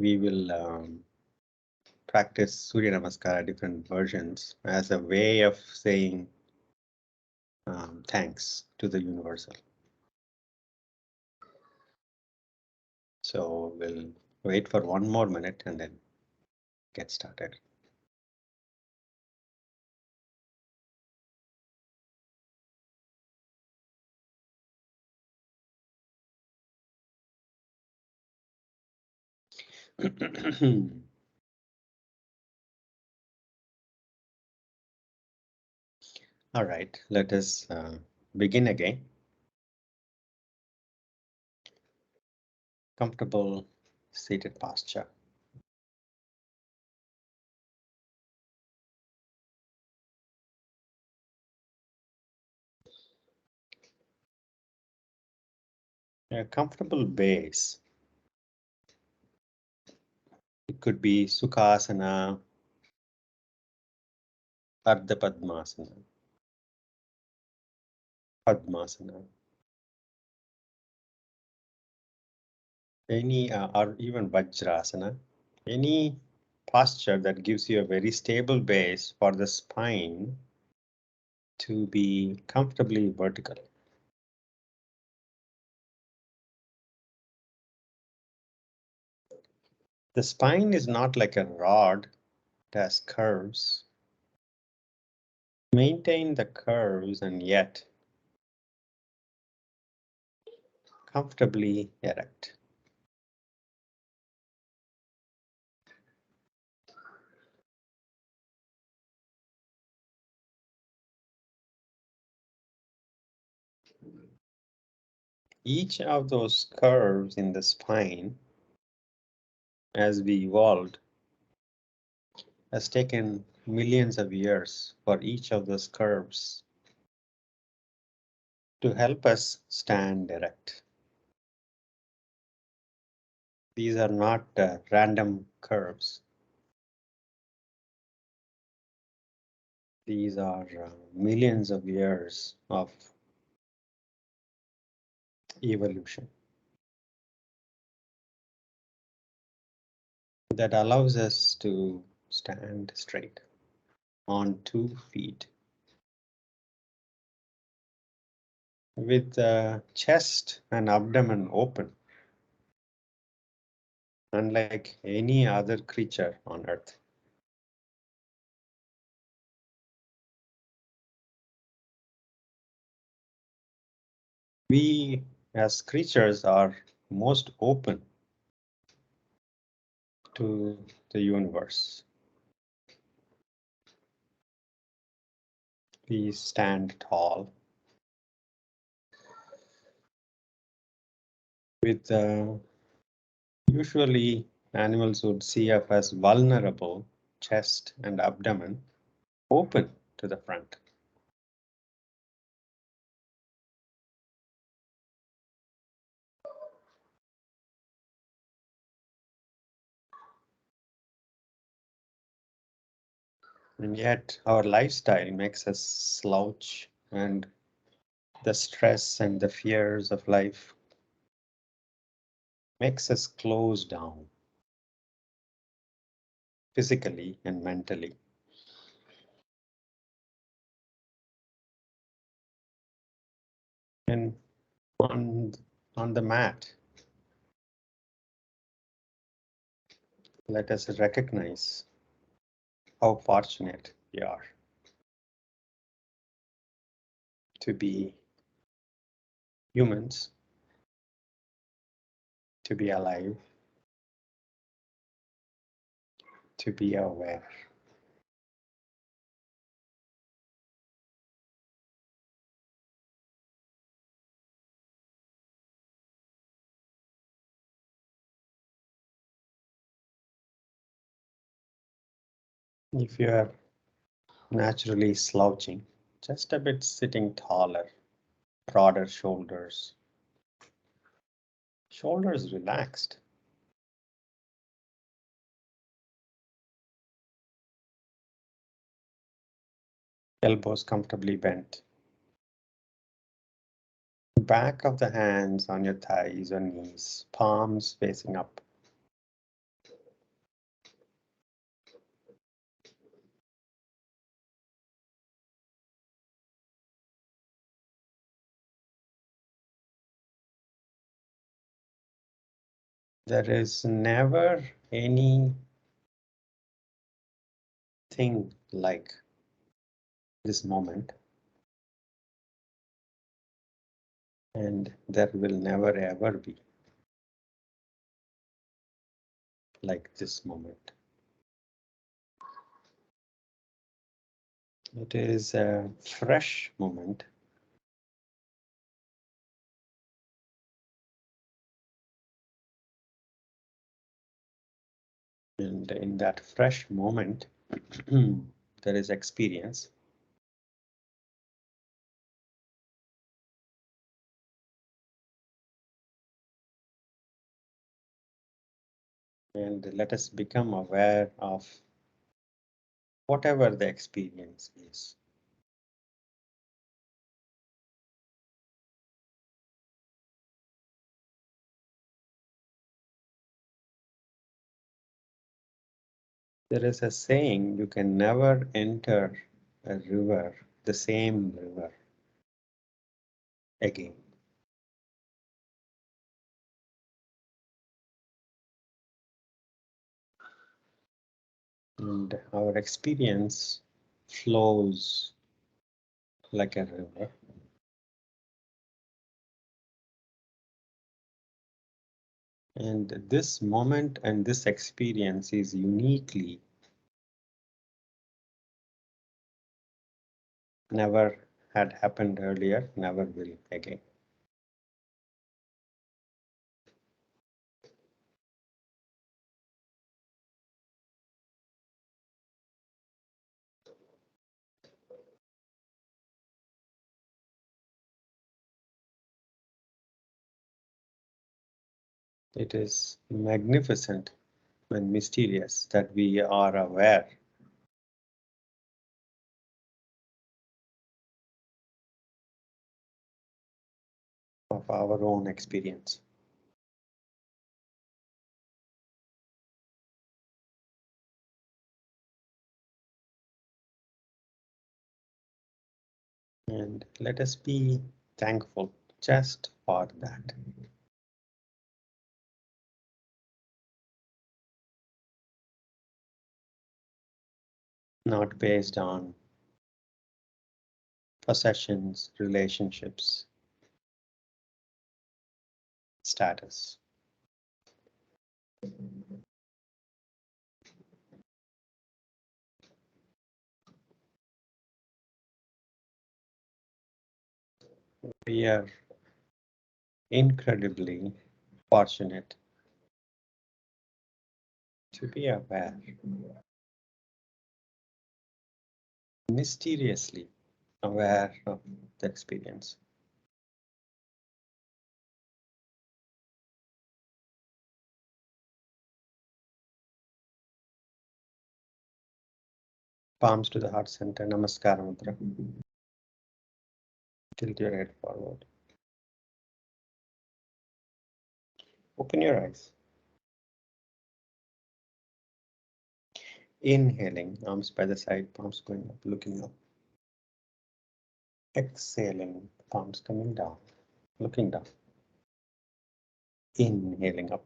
we will practice Surya Namaskar different versions as a way of saying thanks to the universal. So we'll wait for 1 more minute and then get started. All right, let us begin again. Comfortable seated posture. A comfortable base. It could be Sukhasana, Ardha Padmasana, Padmasana, any or even Vajrasana, any posture that gives you a very stable base for the spine to be comfortably vertical. The spine is not like a rod, it has curves. Maintain the curves and yet comfortably erect. Each of those curves in the spine, as we evolved, has taken millions of years for each of those curves to help us stand erect. These are not random curves. These are millions of years of evolution that allows us to stand straight on 2 feet with the chest and abdomen open, unlike any other creature on earth. We as creatures are most open to the universe. We stand tall with usually animals would see us as vulnerable, chest and abdomen open to the front. And yet our lifestyle makes us slouch, and the stress and the fears of life makes us close down physically and mentally. And on the mat, let us recognize how fortunate we are to be humans, to be alive, to be aware. If you are naturally slouching, just a bit sitting taller, broader shoulders, shoulders relaxed. Elbows comfortably bent. Back of the hands on your thighs or knees, palms facing up. There is never any thing like this moment, and there will never ever be like this moment. It is a fresh moment. And in that fresh moment, there is experience. And let us become aware of whatever the experience is. There is a saying, you can never enter a river, the same river, again. And our experience flows like a river. And this moment and this experience is uniquely never had happened earlier, never will again. It is magnificent and mysterious that we are aware of our own experience. And let us be thankful just for that. Not based on possessions, relationships, status. We are incredibly fortunate to be aware, mysteriously aware of the experience. Palms to the heart center, Namaskar Mudra. Tilt your head forward. Open your eyes. Inhaling, arms by the side, palms going up, looking up. Exhaling, palms coming down, looking down. Inhaling up.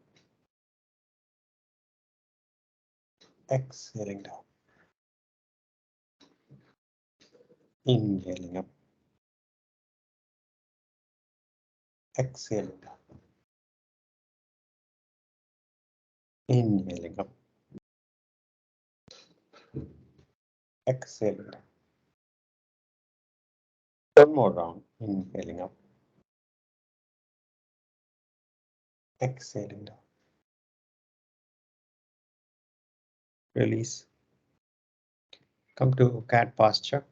Exhaling down. Inhaling up. Exhaling down. Inhaling up. Exhaling down. One more round. Inhaling up. Exhaling down. Release. Come to cat posture.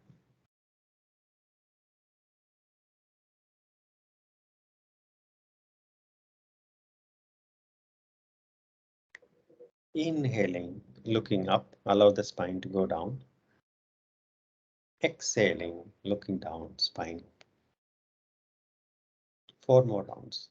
Inhaling, looking up, allow the spine to go down. Exhaling, looking down, spine. 4 more rounds.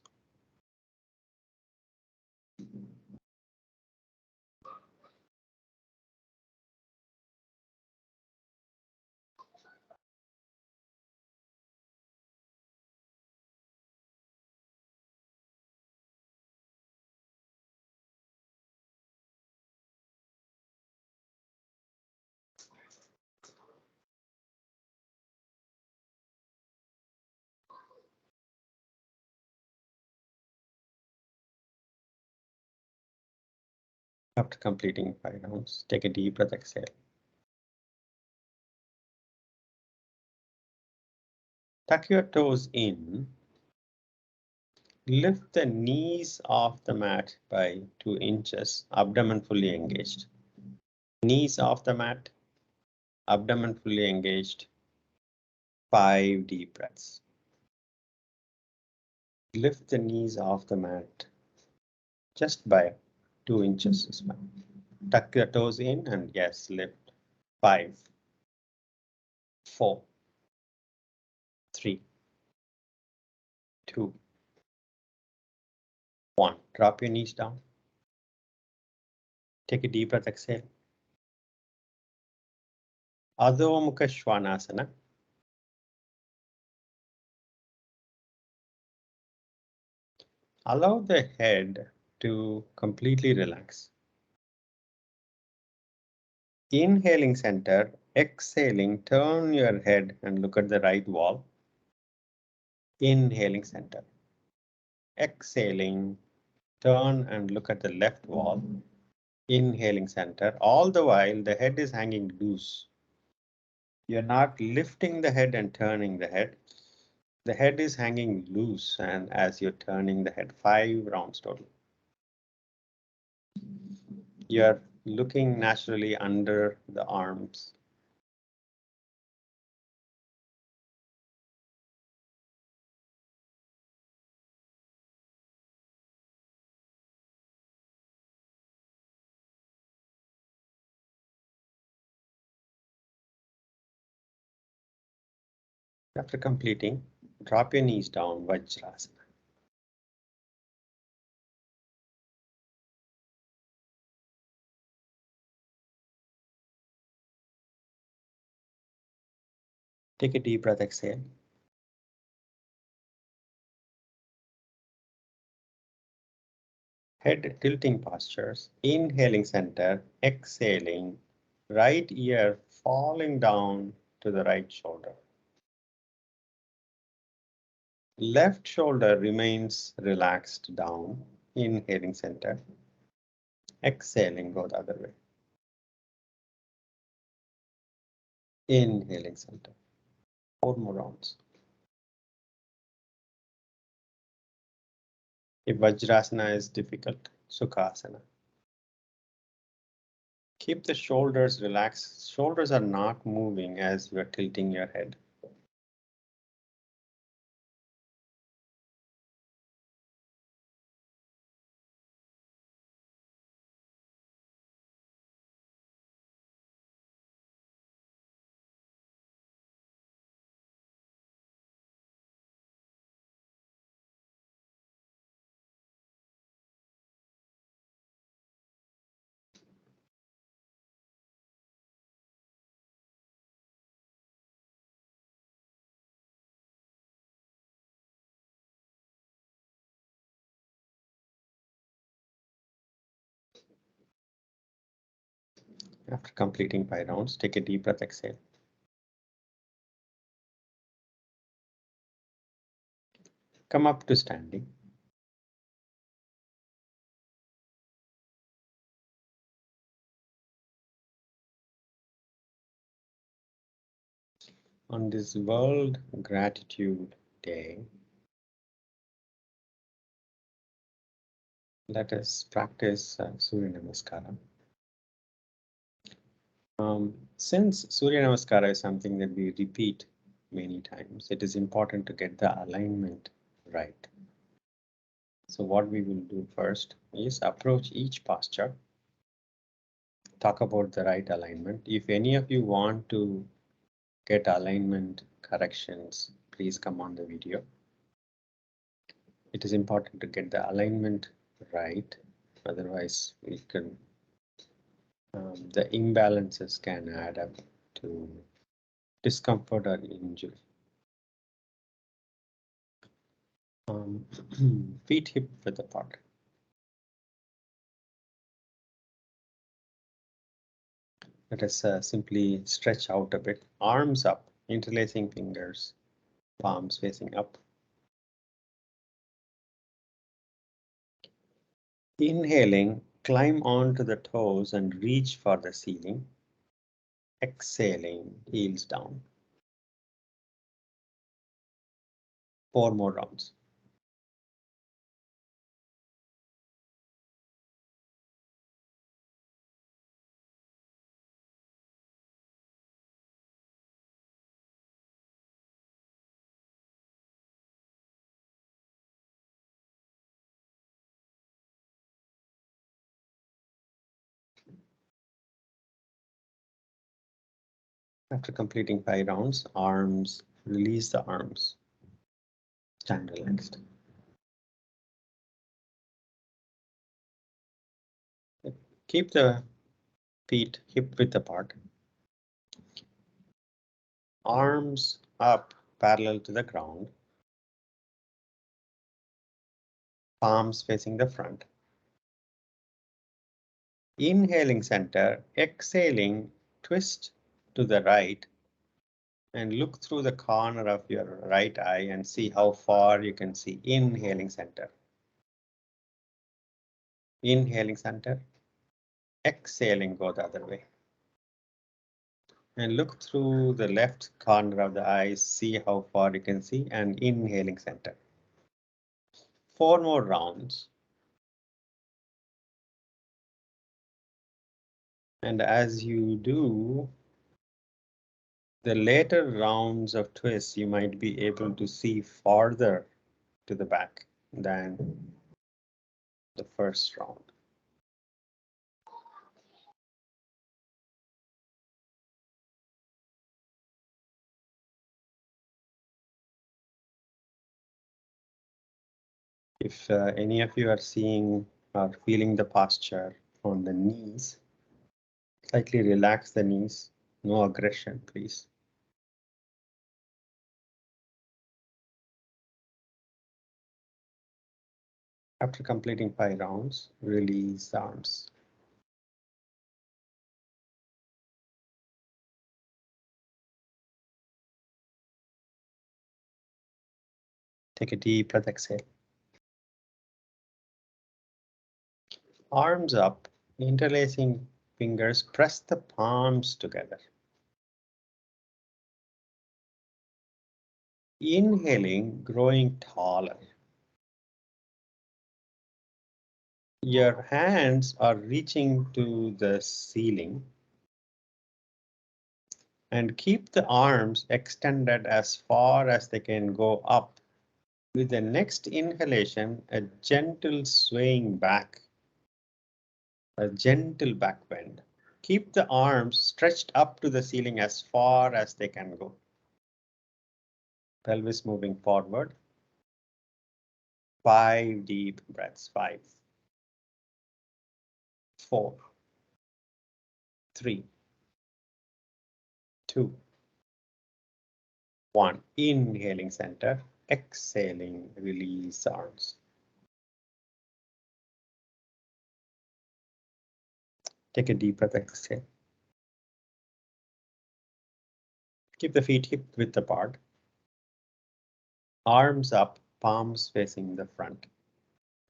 After completing 5 rounds, take a deep breath, exhale. Tuck your toes in. Lift the knees off the mat by 2 inches, abdomen fully engaged. Knees off the mat, abdomen fully engaged. 5 deep breaths. Lift the knees off the mat just by 2 inches is fine. Tuck your toes in and yes, lift. 5, 4, 3, 2, 1. Drop your knees down. Take a deep breath, exhale. Adho Mukha Svanasana. Allow the head to completely relax. Inhaling center, exhaling, turn your head and look at the right wall. Inhaling center. Exhaling, turn and look at the left wall. Inhaling center. All the while the head is hanging loose. You're not lifting the head and turning the head. The head is hanging loose, and as you're turning the head, 5 rounds total. You're looking naturally under the arms. After completing, drop your knees down, Vajrasana. Take a deep breath, exhale. Head tilting postures, inhaling center, exhaling, right ear falling down to the right shoulder. Left shoulder remains relaxed down, inhaling center, exhaling, go the other way. Inhaling center. 4 more rounds. If Vajrasana is difficult, Sukhasana. Keep the shoulders relaxed. Shoulders are not moving as you are tilting your head. After completing 5 rounds, take a deep breath, exhale. Come up to standing. On this World Gratitude Day, let us practice Surya Namaskar. Since Surya Namaskar is something that we repeat many times, it is important to get the alignment right. So what we will do first is approach each posture, talk about the right alignment. If any of you want to get alignment corrections, please come on the video. It is important to get the alignment right, otherwise we can the imbalances can add up to discomfort or injury. Feet hip width apart. Let us simply stretch out a bit. Arms up, interlacing fingers, palms facing up. Inhaling, Climb onto the toes and reach for the ceiling. Exhaling, heels down. 4 more rounds. After completing 5 rounds, arms, release the arms. Stand relaxed. Keep the feet hip width apart. Arms up parallel to the ground. Palms facing the front. Inhaling center, exhaling, twist to the right and look through the corner of your right eye and see how far you can see. Inhaling center. Inhaling center. Exhaling, go the other way. And look through the left corner of the eye, see how far you can see, and inhaling center. 4 more rounds. And as you do the later rounds of twists, you might be able to see farther to the back than the first round. If any of you are seeing or feeling the posture on the knees, slightly relax the knees, no aggression, please. After completing 5 rounds, release the arms. Take a deep breath, exhale. Arms up, interlacing fingers, press the palms together. Inhaling, growing taller. Your hands are reaching to the ceiling. And keep the arms extended as far as they can go up. With the next inhalation, a gentle swaying back. A gentle back bend. Keep the arms stretched up to the ceiling as far as they can go. Pelvis moving forward. 5 deep breaths. 5, 4, 3, 2, 1. Inhaling center. Exhaling, release arms. Take a deep breath, exhale. Keep the feet hip width apart. Arms up, palms facing the front.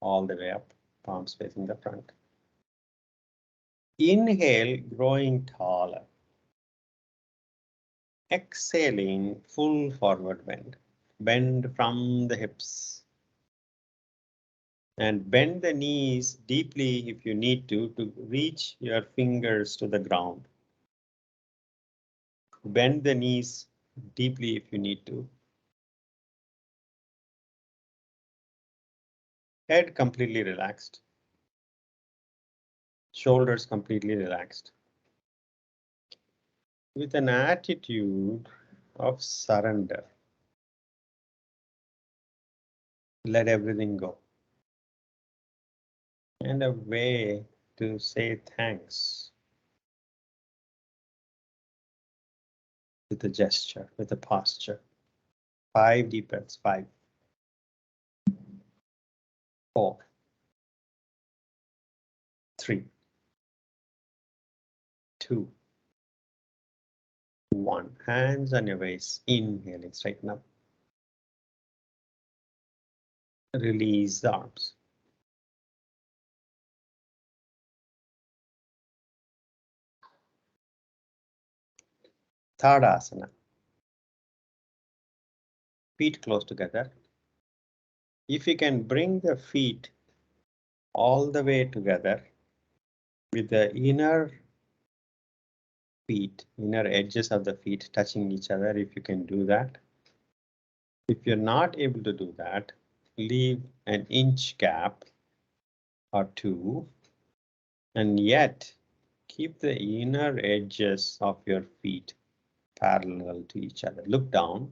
All the way up, palms facing the front. Inhale, growing taller. Exhaling, full forward bend. Bend from the hips. And bend the knees deeply if you need to reach your fingers to the ground. Bend the knees deeply if you need to. Head completely relaxed. Shoulders completely relaxed. With an attitude of surrender. Let everything go. And a way to say thanks. With a gesture, with a posture. 5 deep breaths. 5, 4, 3, 2, 1. Hands on your waist. Inhaling, straighten up. Release the arms. Tadasana. Feet close together. If you can bring the feet all the way together with the inner edges of the feet touching each other, if you can do that. If you're not able to do that, leave an inch gap or two, and yet keep the inner edges of your feet parallel to each other. Look down.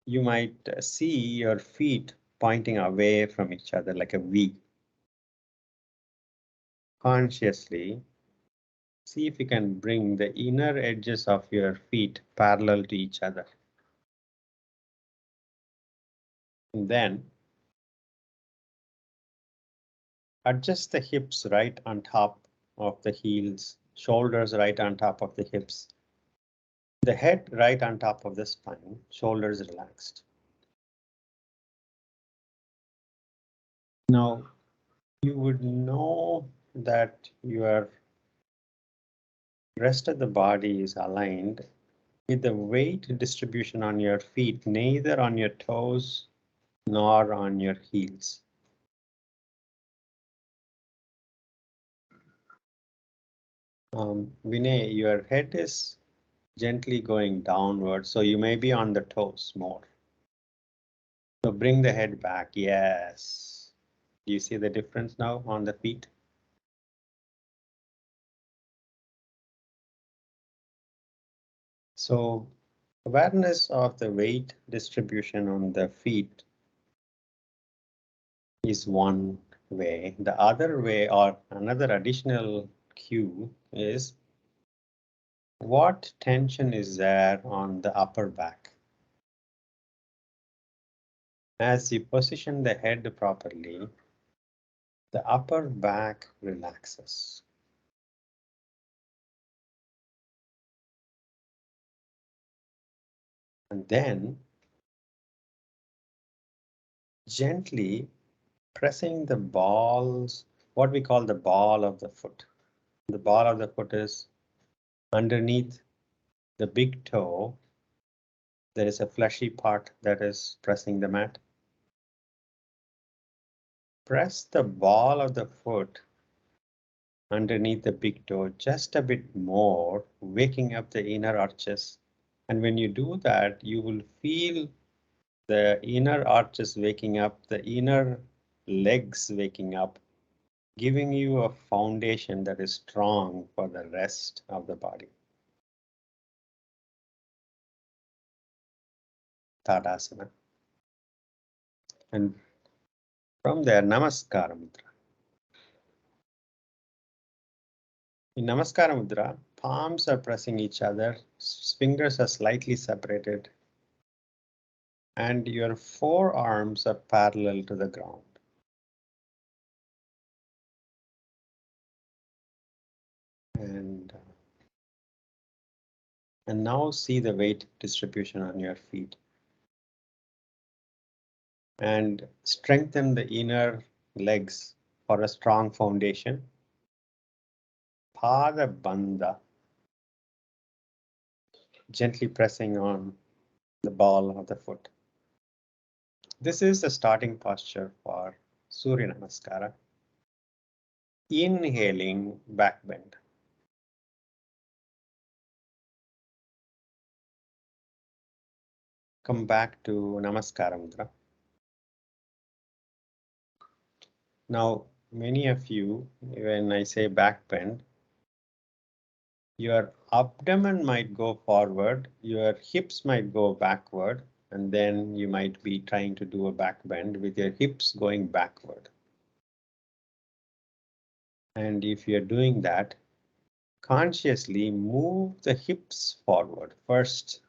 You might see your feet pointing away from each other like a V. Consciously, see if you can bring the inner edges of your feet parallel to each other. And then adjust the hips right on top of the heels, shoulders right on top of the hips, the head right on top of the spine, shoulders relaxed. Now, you would know that your rest of the body is aligned with the weight distribution on your feet, neither on your toes nor on your heels. Vinay, your head is gently going downward, so you may be on the toes more. So bring the head back, yes. Do you see the difference now on the feet? So awareness of the weight distribution on the feet is one way. The other way, or another additional cue, is what tension is there on the upper back? As you position the head properly, the upper back relaxes. And then gently pressing the balls, what we call the ball of the foot. The ball of the foot is underneath the big toe. There is a fleshy part that is pressing the mat. Press the ball of the foot underneath the big toe just a bit more, waking up the inner arches. And when you do that, you will feel the inner arches waking up, the inner legs waking up, giving you a foundation that is strong for the rest of the body. Tadasana. And from there, Namaskar Mudra. In Namaskar Mudra, palms are pressing each other, fingers are slightly separated, and your forearms are parallel to the ground. And now see the weight distribution on your feet. And strengthen the inner legs for a strong foundation. Pada Bandha. Gently pressing on the ball of the foot. This is the starting posture for Surya Namaskara. Inhaling, back bend. Come back to Namaskara Mudra. Now, many of you, when I say back bend, your abdomen might go forward, your hips might go backward, and then you might be trying to do a back bend with your hips going backward. And if you're doing that, consciously move the hips forward first,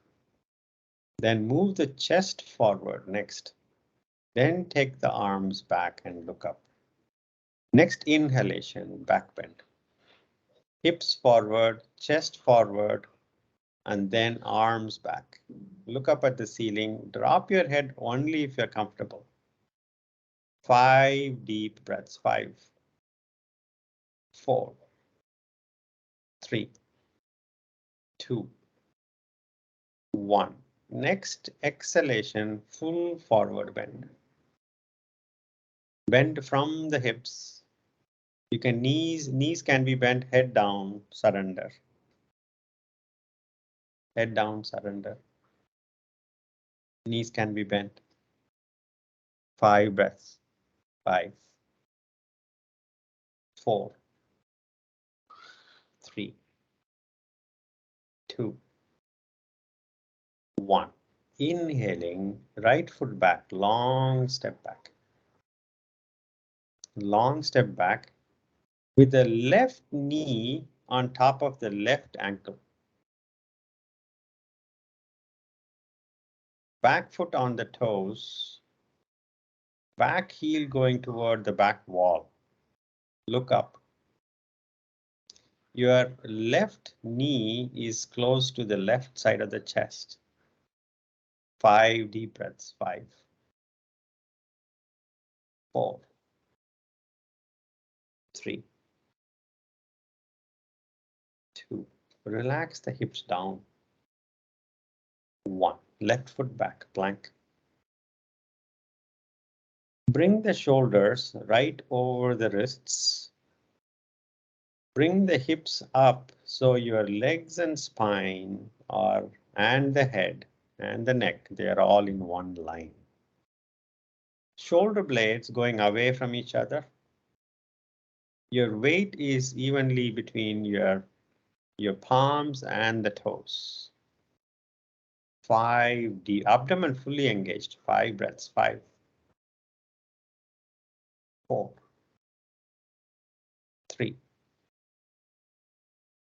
then move the chest forward next, then take the arms back and look up. Next inhalation, back bend. Hips forward, chest forward, and then arms back. Look up at the ceiling, drop your head only if you're comfortable. 5 deep breaths, 5, 4, 3, 2, 1. Next exhalation, full forward bend. Bend from the hips. You can knees can be bent, head down, surrender. Head down, surrender. Knees can be bent. 5 breaths. 5, 4, 3, 2, 1. Inhaling, right foot back, long step back. Long step back with the left knee on top of the left ankle. Back foot on the toes. Back heel going toward the back wall. Look up. Your left knee is close to the left side of the chest. 5 deep breaths. 5, 4, 3, 2. Relax the hips down. 1. Left foot back, plank. Bring the shoulders right over the wrists. Bring the hips up so your legs and spine are, and the head and the neck, they are all in one line. Shoulder blades going away from each other. Your weight is evenly between your palms and the toes. 5 deep, abdomen fully engaged. 5 breaths. 5, 4, 3,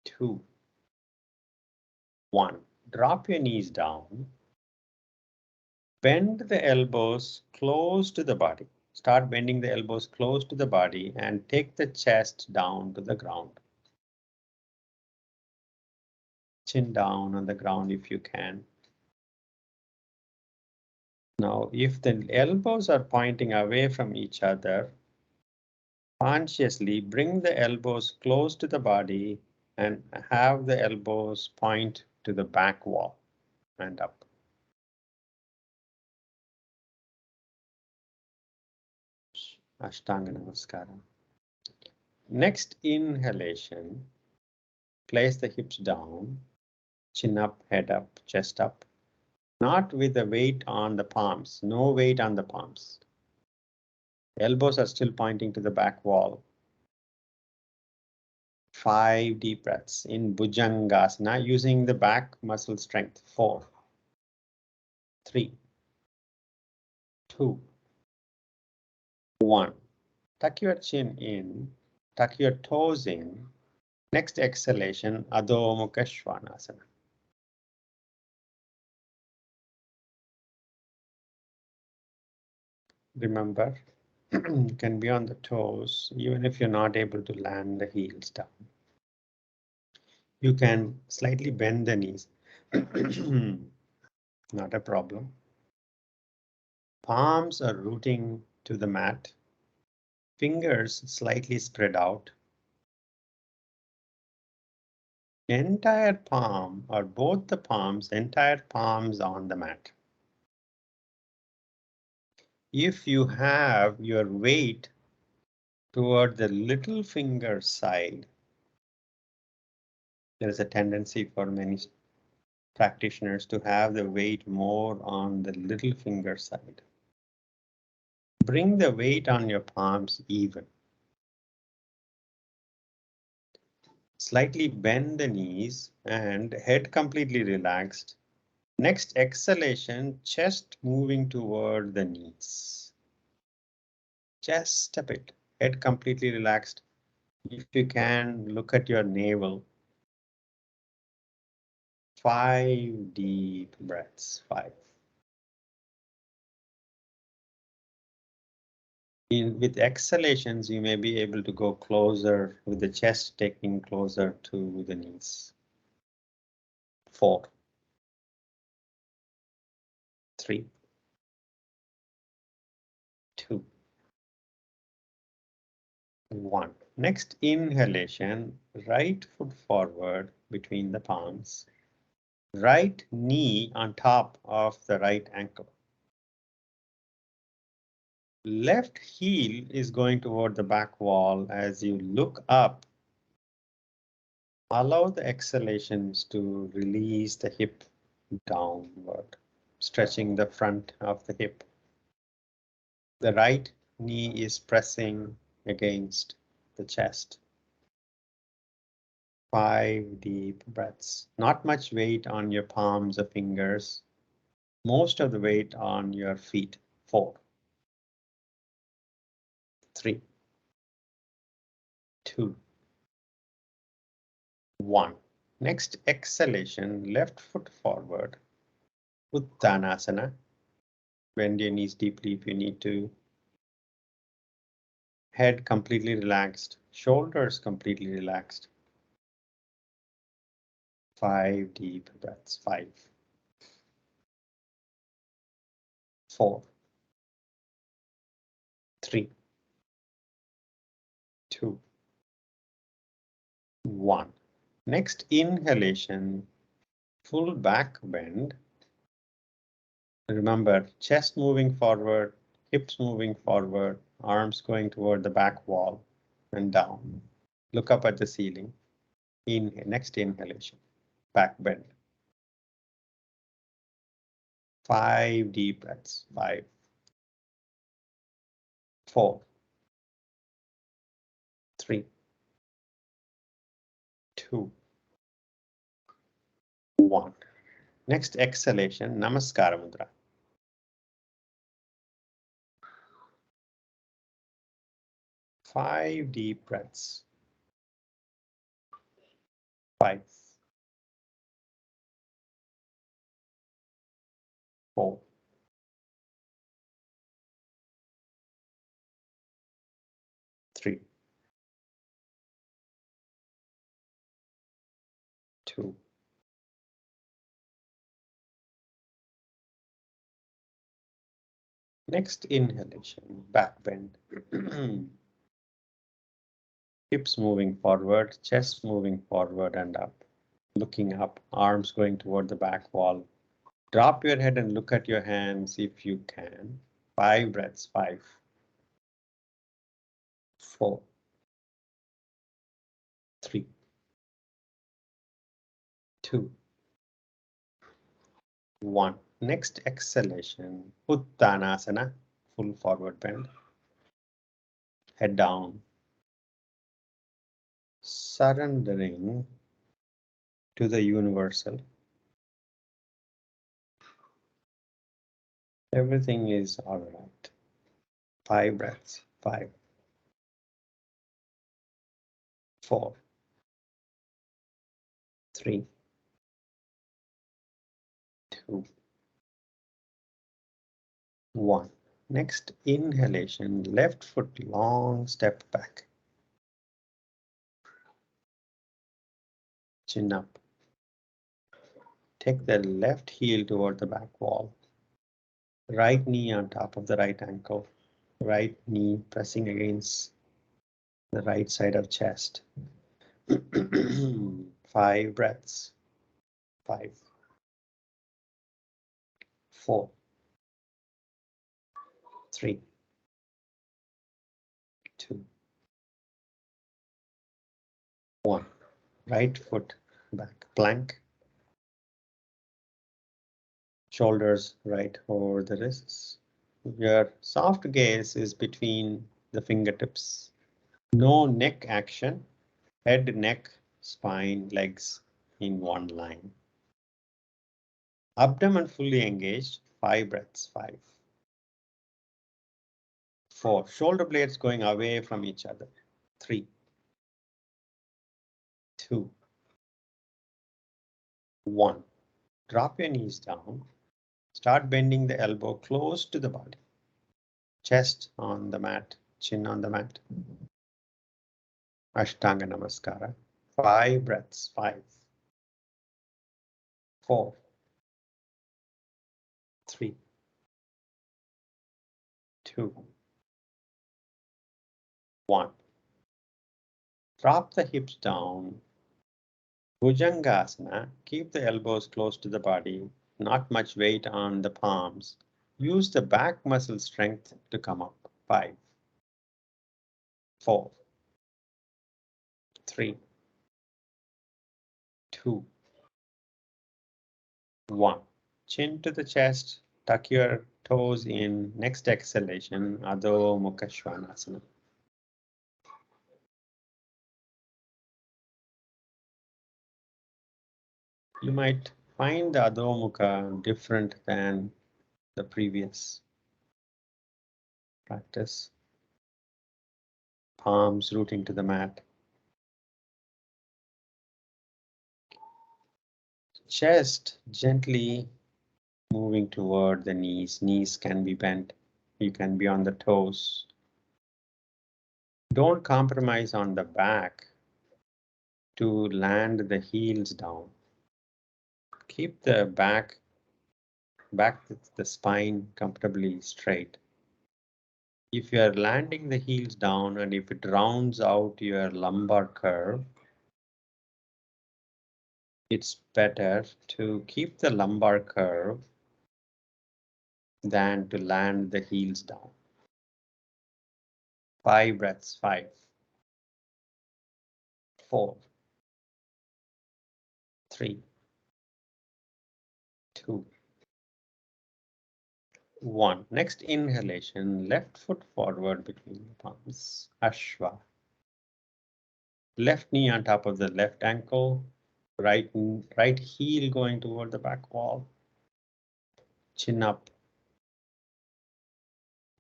2, 1. Drop your knees down. Bend the elbows close to the body. Start bending the elbows close to the body and take the chest down to the ground. Chin down on the ground if you can. Now, if the elbows are pointing away from each other, consciously bring the elbows close to the body and have the elbows point to the back wall and up. Ashtanga Namaskara. Next inhalation, place the hips down, chin up, head up, chest up. Not with the weight on the palms, no weight on the palms. Elbows are still pointing to the back wall. 5 deep breaths in Bhujangasana using the back muscle strength. 4, 3, 2, 1. Tuck your chin in, tuck your toes in. Next exhalation, Adho Mukha Svanasana. Remember, you can be on the toes even if you're not able to land the heels down. You can slightly bend the knees. Not a problem. Palms are rooting to the mat. Fingers slightly spread out. Entire palm or both the palms, entire palms on the mat. If you have your weight toward the little finger side, there is a tendency for many practitioners to have the weight more on the little finger side. Bring the weight on your palms even. Slightly bend the knees and head completely relaxed. Next exhalation, chest moving toward the knees. Just a bit, head completely relaxed. If you can, look at your navel. 5 deep breaths. 5. With exhalations, you may be able to go closer with the chest taking closer to the knees. 4, 3, 2, 1. Next inhalation, right foot forward between the palms. Right knee on top of the right ankle. Left heel is going toward the back wall. As you look up, allow the exhalations to release the hip downward, stretching the front of the hip. The right knee is pressing against the chest. 5 deep breaths. Not much weight on your palms or fingers. Most of the weight on your feet. 4, 3, 2, 1. Next exhalation, left foot forward. Uttanasana. Bend your knees deeply if you need to. Head completely relaxed. Shoulders completely relaxed. 5 deep breaths. 5, 4, 3, 2, 1. Next inhalation, full back bend. Remember, chest moving forward, hips moving forward, arms going toward the back wall and down. Look up at the ceiling. Next inhalation, back bend. 5 deep breaths. 5, 4, 3, 2, 1. Next exhalation, Namaskar Mudra. 5 deep breaths. 5, 4, 3, 2. Next inhalation, back bend. Hips moving forward, chest moving forward and up. Looking up, arms going toward the back wall. Drop your head and look at your hands if you can. 5 breaths. 5, 4, 3, 2, 1. Next exhalation, Uttanasana, full forward bend. Head down. Surrendering to the universal. Everything is all right. 5 breaths. 5, 4, 3, 2, 1. Next inhalation, left foot long step back. Chin up. Take the left heel toward the back wall. Right knee on top of the right ankle. Right knee pressing against the right side of chest. 5 breaths. 5, 4, 3, 2, 1. Right foot back plank. Shoulders right over the wrists. Your soft gaze is between the fingertips. No neck action. Head, neck, spine, legs in one line. Abdomen fully engaged. 5 breaths. 5, 4. Shoulder blades going away from each other. 3, 2, 1. Drop your knees down. Start bending the elbow close to the body. Chest on the mat, chin on the mat. Ashtanga Namaskara. 5 breaths. 5, 4, 3, 2, 1. Drop the hips down. Bhujangasana, keep the elbows close to the body, not much weight on the palms. Use the back muscle strength to come up. 5, 4, 3, 2, 1. Chin to the chest, tuck your toes in. Next exhalation, Adho Mukha Svanasana. You might find the Adho Mukha different than the previous practice. Palms rooting to the mat. Chest gently moving toward the knees. Knees can be bent. You can be on the toes. Don't compromise on the back to land the heels down. Keep the back the spine comfortably straight. If you are landing the heels down and if it rounds out your lumbar curve, it's better to keep the lumbar curve than to land the heels down. 5 breaths, 5, 4, 3, 2, 1. Next inhalation, left foot forward between the palms, Ashwa. Left knee on top of the left ankle, right heel going toward the back wall, chin up.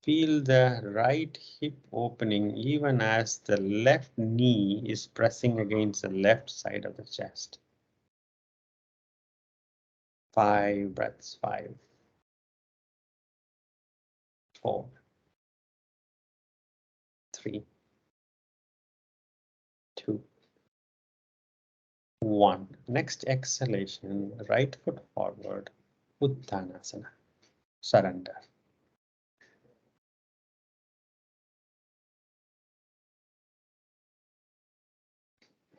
Feel the right hip opening even as the left knee is pressing against the left side of the chest. 5 breaths, 5, 4, 3, 2, 1. Next exhalation, right foot forward, Uttanasana, surrender.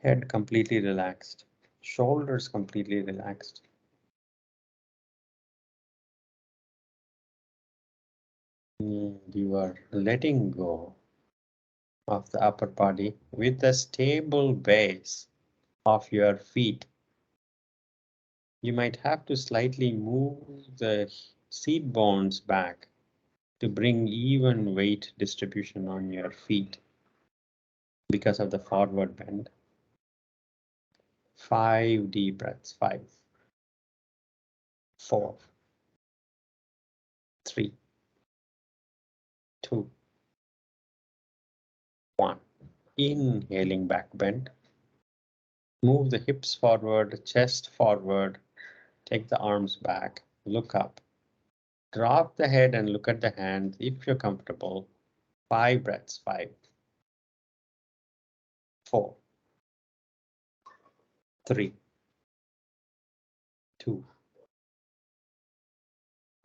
Head completely relaxed, shoulders completely relaxed. And you are letting go of the upper body with a stable base of your feet. You might have to slightly move the seat bones back to bring even weight distribution on your feet because of the forward bend. 5 deep breaths, 5, 4, 3, 2, 1. Inhaling back bend. Move the hips forward, chest forward, take the arms back, look up. Drop the head and look at the hands if you're comfortable. 5 breaths, 5, 4, 3, 2,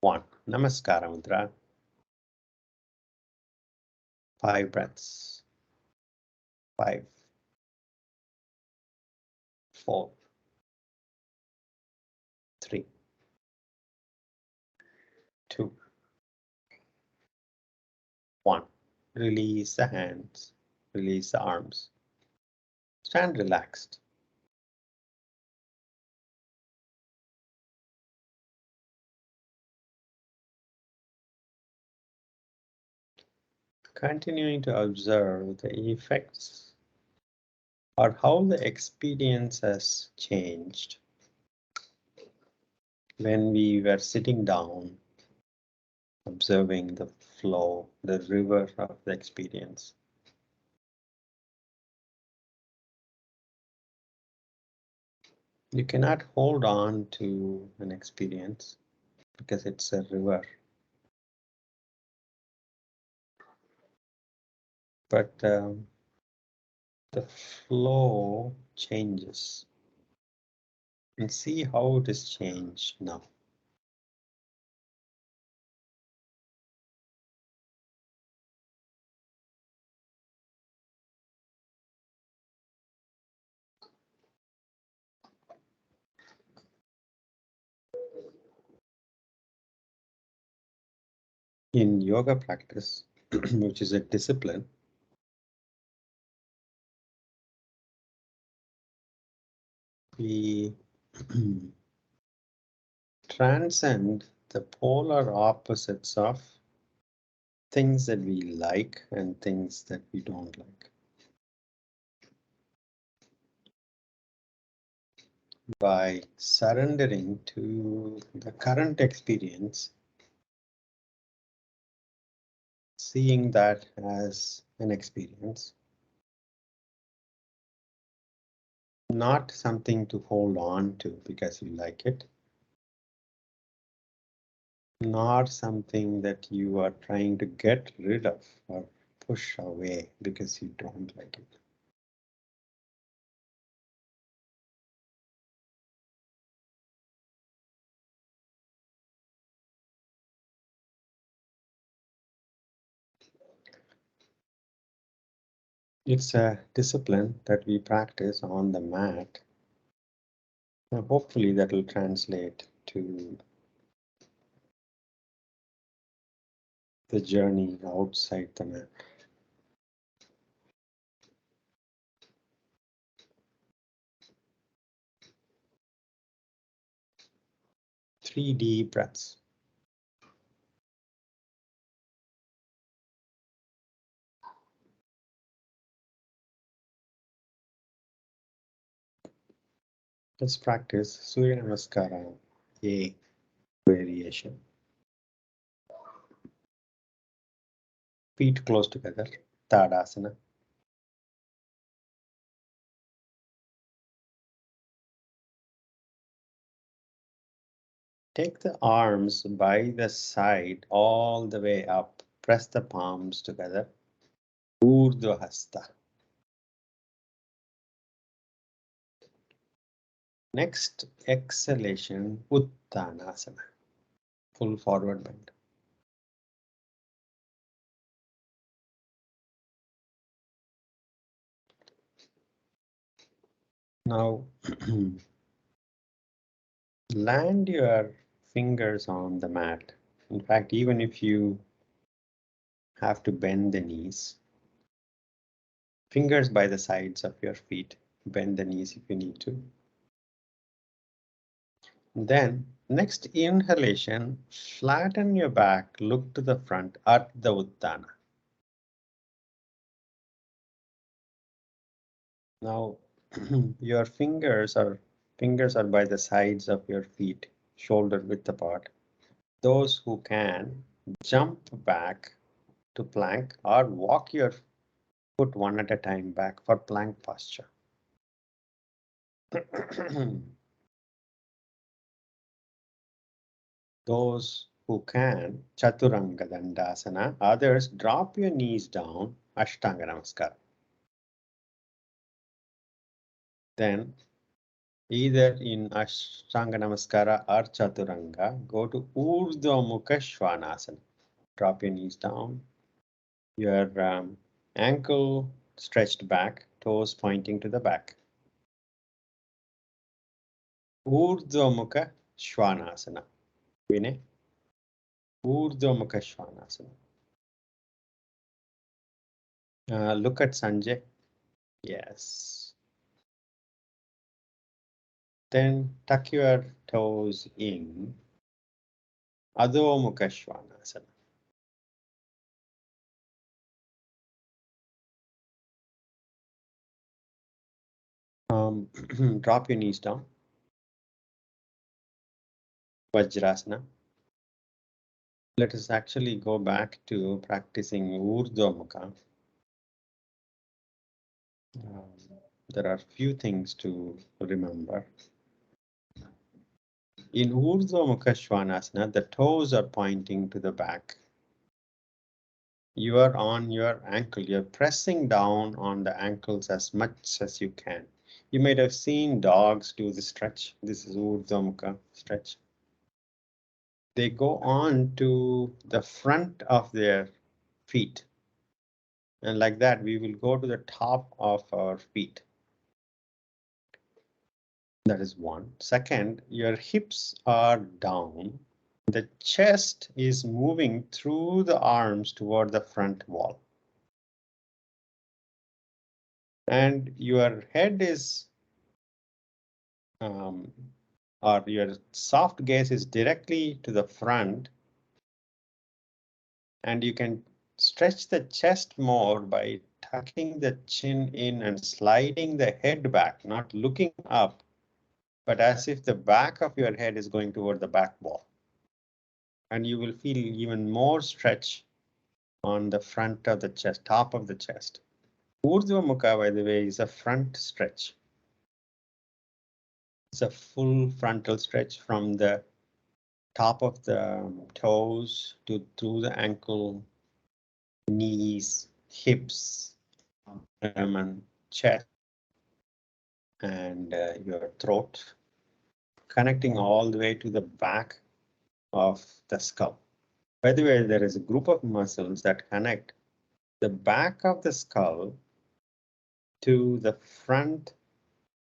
1. Namaskara Mudra. 5 breaths. 5, 4, 3, 2, 1. Release the hands. Release the arms. Stand relaxed. Continuing to observe the effects or how the experience has changed when we were sitting down, observing the flow, the river of the experience. You cannot hold on to an experience because it's a river. But the flow changes. And see how it is changed now. In yoga practice, which is a discipline, we transcend the polar opposites of things that we like and things that we don't like. By surrendering to the current experience, seeing that as an experience, not something to hold on to because you like it, not something that you are trying to get rid of or push away because you don't like it. It's a discipline that we practice on the mat. And hopefully that will translate to the journey outside the mat. 3 deep breaths. Let's practice Surya Namaskar A variation. Feet close together, Tadasana. Take the arms by the side all the way up. Press the palms together. Urdhva Hasta. Next exhalation, Uttanasana. Full forward bend. Now land your fingers on the mat. In fact, even if you have to bend the knees, fingers by the sides of your feet, bend the knees if you need to. Then, next inhalation, flatten your back, look to the front, Ardha Uttana. Now, your fingers are by the sides of your feet, shoulder width apart. Those who can, jump back to plank or walk your foot one at a time back for plank posture. Those who can, Chaturanga Dandasana. Others, drop your knees down, Ashtanga Namaskar. Then, either in Ashtanga Namaskara or Chaturanga, go to Urdhva Mukha Svanasana. Drop your knees down, your ankle stretched back, toes pointing to the back. Urdhva Mukha Svanasana. Vinay. Urdhva Mukha Svanasana. Look at Sanjay. Yes. Then tuck your toes in. Adho Mukha Svanasana. Drop your knees down. Vajrasana. Let us actually go back to practicing Urdhva Mukha. There are few things to remember. In Urdhva Mukha Svanasana, the toes are pointing to the back. You are on your ankle. You're pressing down on the ankles as much as you can. You might have seen dogs do the stretch. This is Urdhva Mukha stretch. They go on to the front of their feet. And like that, we will go to the top of our feet. That is one. Second, your hips are down. The chest is moving through the arms toward the front wall. And your head is, or your soft gaze is directly to the front. And you can stretch the chest more by tucking the chin in and sliding the head back, not looking up, but as if the back of your head is going toward the back wall. And you will feel even more stretch on the front of the chest, top of the chest. Urdhva Mukha, by the way, is a front stretch. It's a full frontal stretch from the top of the toes to through the ankle, knees, hips, and chest, and your throat, connecting all the way to the back of the skull. By the way, there is a group of muscles that connect the back of the skull to the front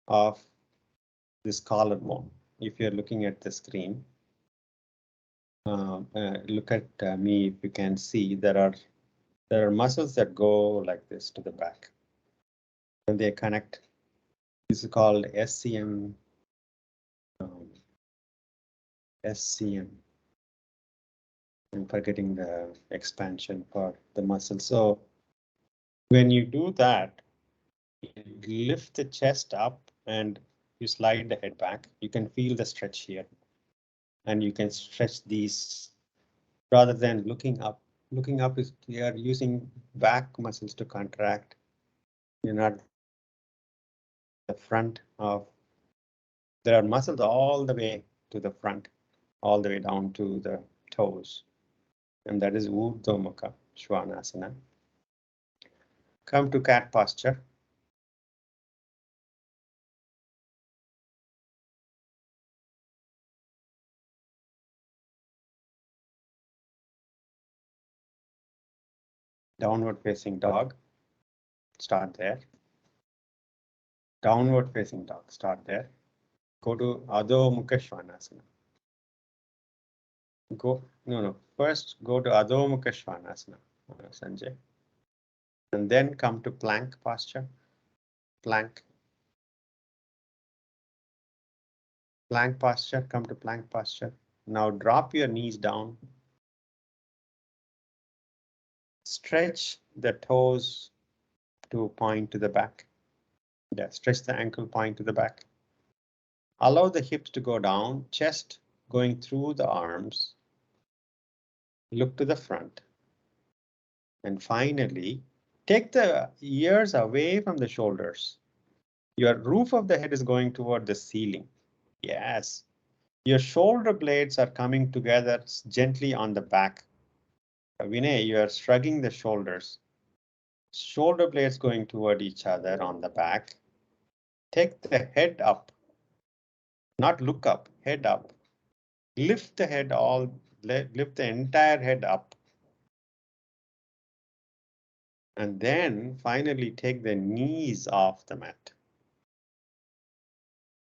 of this collarbone. If you're looking at the screen, look at me. If you can see, there are muscles that go like this to the back, and they connect. This is called SCM. SCM. I'm forgetting the expansion for the muscle. So when you do that, you lift the chest up and you slide the head back. You can feel the stretch here, and you can stretch these rather than looking up. Looking up is you are using back muscles to contract. You're not the front of. There are muscles all the way to the front, all the way down to the toes, and that is Urdhva Mukha Svanasana. Come to cat posture. Downward facing dog. Start there. Downward facing dog. Start there. Go to Adho Mukha Svanasana. No. First go to Adho Mukha Svanasana, Sanjay. And then come to plank posture. Plank. Plank posture. Come to plank posture. Now drop your knees down. Stretch the toes to point to the back. Yeah, stretch the ankle, point to the back. Allow the hips to go down, chest going through the arms. Look to the front. And finally, take the ears away from the shoulders. Your roof of the head is going toward the ceiling. Yes. Your shoulder blades are coming together gently on the back. Vinay, you are shrugging the shoulders. Shoulder blades going toward each other on the back. Take the head up. Not look up, head up. Lift the head lift the entire head up. And then finally take the knees off the mat.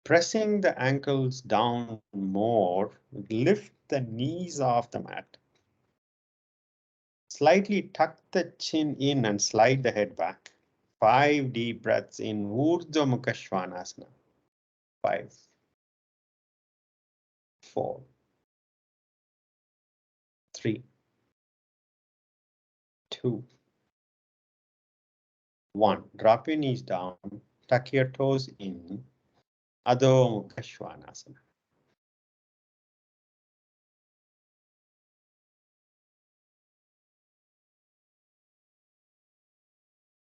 Pressing the ankles down more, lift the knees off the mat. Slightly tuck the chin in and slide the head back. 5 deep breaths in Urdhva Mukha Svanasana. 5, 4, 3, 2, 1. Drop your knees down, tuck your toes in. Adho Mukha Svanasana.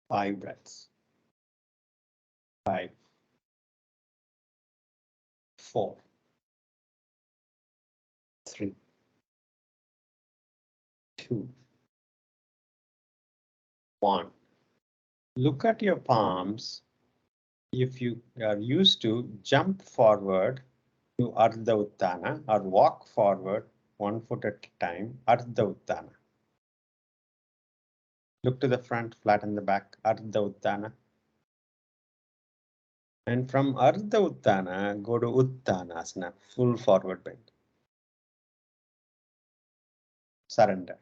5 breaths. 5, 4, 3, 2, 1. Look at your palms. If you are used to jump forward to Ardha Uttana or walk forward 1 foot at a time, Ardha Uttana. Look to the front, flatten the back, Ardha Uttana. And from Ardha Uttana, go to Uttanasana, full forward bend. surrender.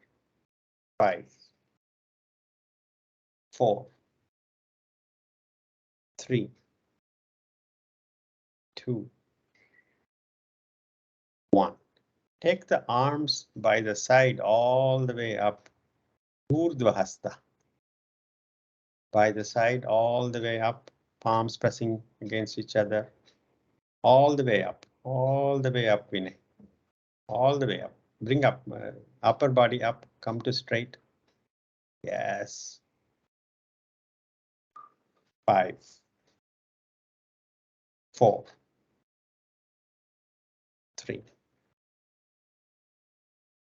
5, 4, 3, 2, 1. Take the arms by the side all the way up. Urdhva Hasta. By the side all the way up. Palms pressing against each other. All the way up. All the way up, Vinay. All the way up. Bring up. Upper body up. Come to straight. Yes. 5, 4, 3,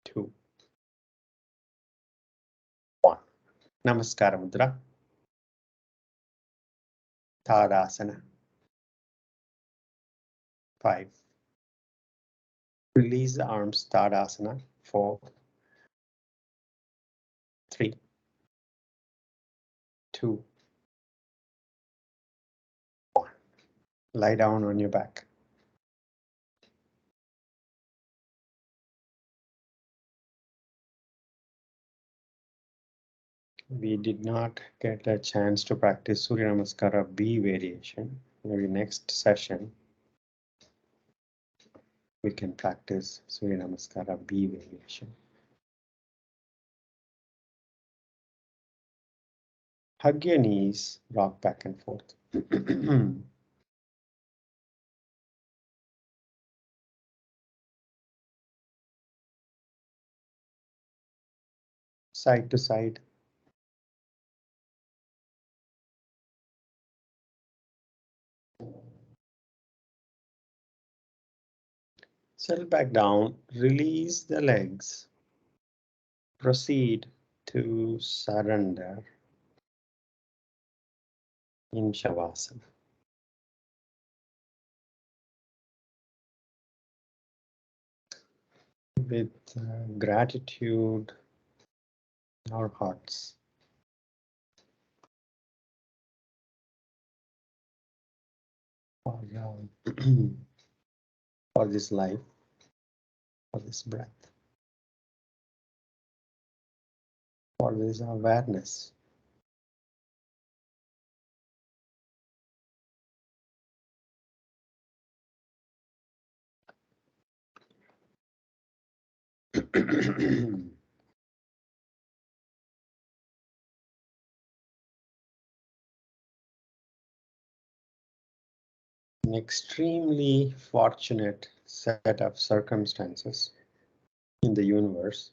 2, 1. Namaskar Mudra. Tadasana. 5. Release the arms. Tadasana. 4, 3, 2, 1. Lie down on your back. We did not get a chance to practice Surya Namaskar B variation. Maybe next session we can practice Surya Namaskar B variation. Hug your knees, rock back and forth. Side to side. Settle back down, release the legs. Proceed to surrender in Shavasana. With gratitude in our hearts. For, for this life, for this breath, for this awareness. An extremely fortunate set of circumstances in the universe.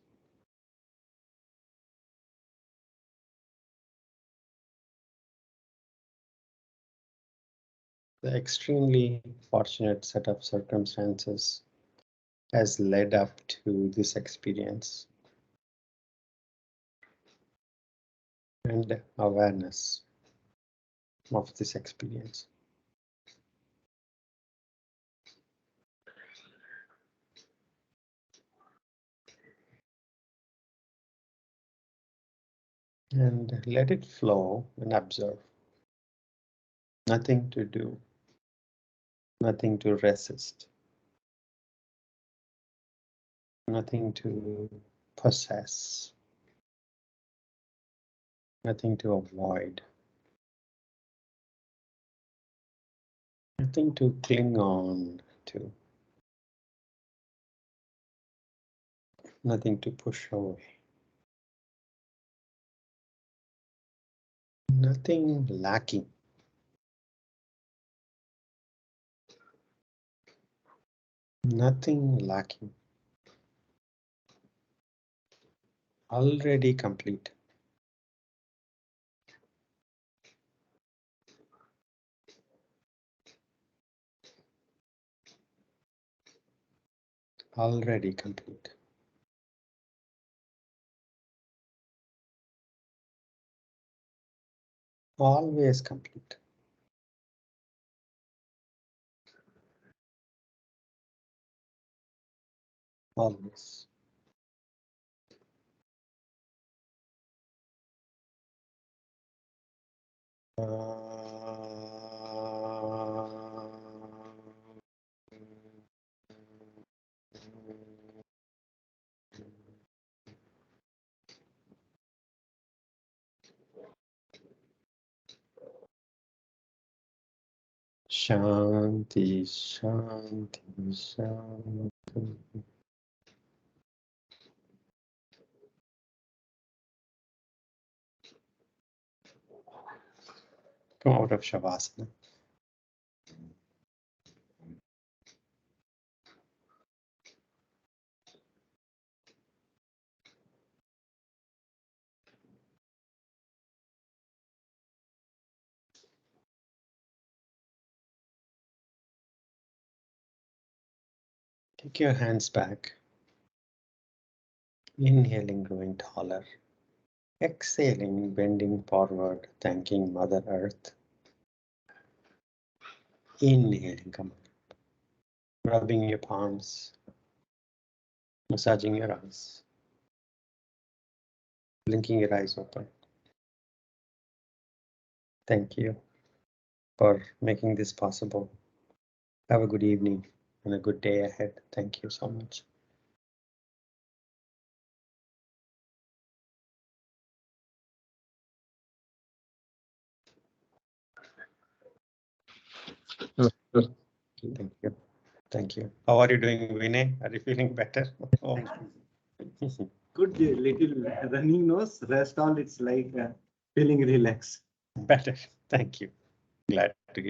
The extremely fortunate set of circumstances has led up to this experience and awareness of this experience. And let it flow and observe. Nothing to do, nothing to resist, nothing to possess, nothing to avoid, nothing to cling on to, nothing to push away. Nothing lacking. Nothing lacking. Already complete. Already complete. Always complete. Always. Shanti, Shanti, Shanti. Come out of Shavasana. Take your hands back. Inhaling, growing taller. Exhaling, bending forward, thanking Mother Earth. Inhaling, come on. Rubbing your palms. Massaging your eyes. Blinking your eyes open. Thank you for making this possible. Have a good evening and a good day ahead. Thank you so much. Thank you. Thank you. How are you doing, Vinay? Are you feeling better? Oh. Good little running nose. Rest all it's like feeling relaxed. Better. Thank you. Glad to hear.